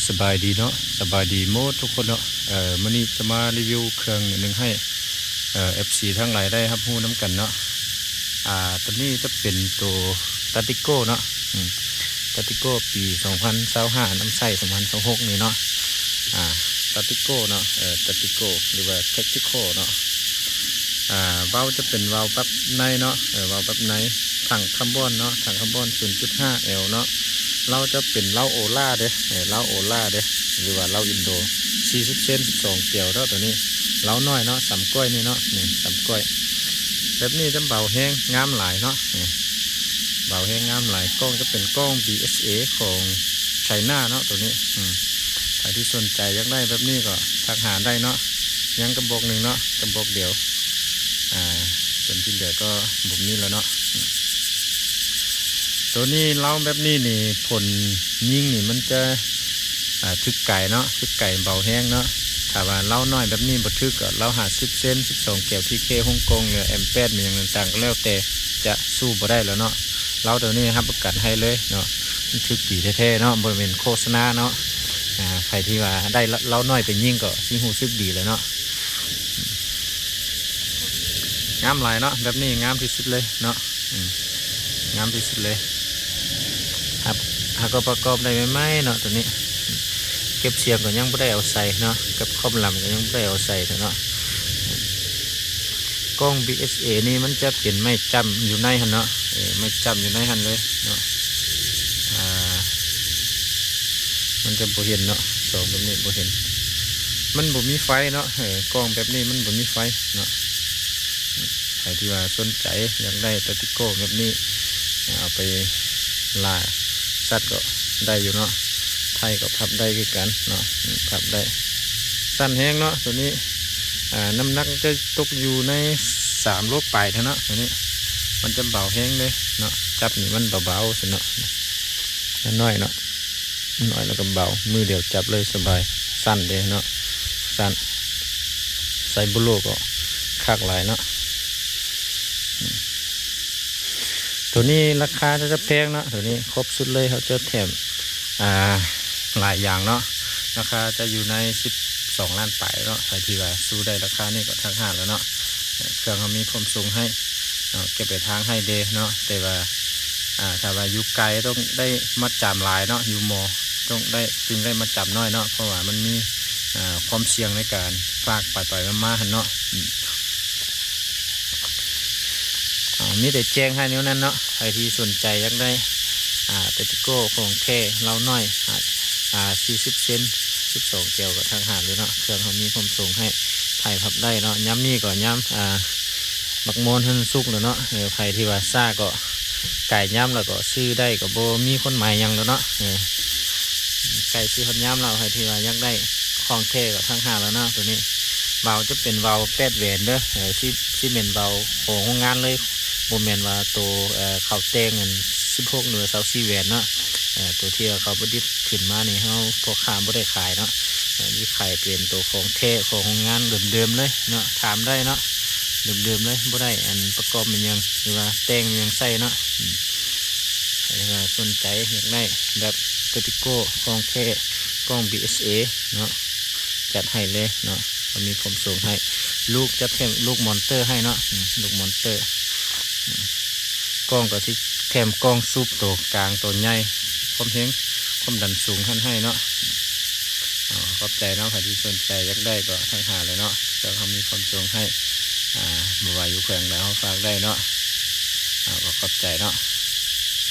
สบายดีเนาะสบายดีโมดทุกคนเนาะวันนี้จะมารีวิวเครื่องหนึ่งให้FC ทั้งหลายได้ครับพูดน้ำกันเนาะตัวนี้จะเป็นตัวตาติโก้เนาะตาติโก้ปี2025น้ำใส2026นี่เนาะตาติโก้เนาะตาติโก้หรือว่าเทคติโก้เนาะวาล์วจะเป็นวาล์วปั๊บในเนาะวาล์วปั๊บในถังคาร์บอนเนาะถังคาร์บอน 0.5 L เนาะเราจะเป็นเหล้าโอล่าเด้เหล้าโอล่าเด้หรือว่าเหล้าอินโด40 เซน12เกี่ยวเนาะตัวนี้เหล้าน้อยเนาะ3 ก้อยนี่เนาะนี่3 ก้อยแบบนี้จะเบาแห้งงามหลายเนาะเบาแห้งงามหลายกล้องจะเป็นกล้อง BSA ของไชน่าเนาะตัวนี้ใครที่สนใจอยากได้แบบนี้ก็ทักหาได้เนาะยังกระบอกหนึ่งเนาะกระบอกเดียวส่วนที่เหลือก็บุมนี้แล้วเนาะตัวนี้เล้าแบบนี้นี่ผลยิงนี่มันจะทึกไก่เนาะทึกไก่เบาแห้งเนาะถ้าว่าเล้าน้อยแบบนี้บ่ทึกก็เล้า50 เซน12 แก้วที่เคฮ่องกงหรือM8มีอย่างต่างๆก็แล้วแต่จะสู้บ่ได้แล้วเนาะเล้าตัวนี้ครับประกันให้เลยเนาะมันทึกดีแท้ๆเนาะบ่เป็นโฆษณาเนาะใครที่ว่าได้เล้าน้อยไปยิงก็สิฮู้สึกดีเลยเนาะงามหลายเนาะแบบนี้งามที่สุดเลยเนาะงามที่สุดเลยหากประกอบได้ไหมเนาะตัวนี้เก็บเสียงก็ยังไม่ได้เอาใส่เนาะกับคอมลำก็ยังไม่ได้เอาใส่เนาะกล้อง BSA นี่มันจะเป็นไม่จำอยู่ในหันเนาะไม่จำอยู่ในหันเลยเนาะมันจะบ่เห็นเนาะสองแบบนี้บ่เห็นมันบ่มีไฟเนาะกล้องแบบนี้มันบ่มีไฟเนาะใครที่ว่าสนใจอยากได้ตาติโก้แบบนี้เอาไปล่าสัตว์ก็ได้อยู่เนาะไทยก็พับได้คือกันเนาะพับได้สั้นแห้งเนาะตัวนี้น้ำหนักจะตกอยู่ใน3 โลปลายเท่านั้นตัวนี้มันจะเบาแห้งเลยเนาะจับนี่มันเบาๆสิเนาะน้อยเนาะน้อยแล้วก็เบามือเดียวจับเลยสบายสั้นเลยเนาะสั้นใส่บุโลก็คักหลายเนาะตัวนี้ราคาจะแพงเนาะตัวนี้ครบสุดเลยเขาจะแถมหลายอย่างเนาะราคาจะอยู่ใน12 ล้านปลายเนาะใครที่ว่าสู้ได้ราคานี่ก็ทักหาแล้วเนาะเครื่องเขามีพรมสูงให้เก็บไปทางให้เดเนาะแต่ว่าถ้าว่าอยู่ไกลต้องได้มัดจำหลายเนาะอยู่มอต้องได้จึงได้มัดจำน้อยเนาะเพราะว่ามันมีความเสี่ยงในการฝากปล่อยมาหันเนาะมีแต่แจ้งให้นิ้วนั้นเนาะใครที่สนใจอยากได้ตาติโก้ของแค่เราน้อย40 เซน12 แก้วกับทางหาเลยเนาะเครื่องเขามีผมส่งให้ถ่ายพับได้เนาะย้ำนี่ก็ย้ำบักโมนขึ้นสุกเลยเนาะใครที่ว่าซ่าก็ไก่ย้ำแล้วก็ซื้อได้ก็โบมีคนใหม่ยังแล้วเนาะไก่ซื้อคนย้ำเราใครที่ว่าอยากได้ของแค่กับทางหาแล้วเนาะตัวนี้เบาจะเป็นเบา8 แหวนเด้อซีเมนเบาของโรงงานเลยโมเมนต์ว่าตัวเขาเต้งเงิน16 หน่วย24 แหวนเนาะตัวที่เขาประดิษฐ์ขึ้นมานี่เขาพวกขามไม่ได้ขายเนาะนี่ขายเป็นตัวของเทของโรงงานเดิมๆเลยเนาะถามได้เนาะเดิมๆเลยไม่ได้อันประกอบมันยังหรือว่าแต้งมันยังใส่เนาะใครก็สนใจอยากได้แบบตาติโก้ของเทกล้อง BSA เนาะจัดให้เลยเนาะมีผมส่งให้ลูกจะแถมลูกมอนเตอร์ให้เนาะลูกมอนเตอร์กล้องก็ที่แถมกล้องซุปตัวกลางตัวใหญ่ความเฮงความดันสูงให้เนาะขอบใจเนาะใครที่สนใจอยากได้ก็ทักหาเลยเนาะจะเขามีความส่งให้บ่ว่าอยู่แขวงแล้วฝากได้เนาะก็ขอบใจเนาะ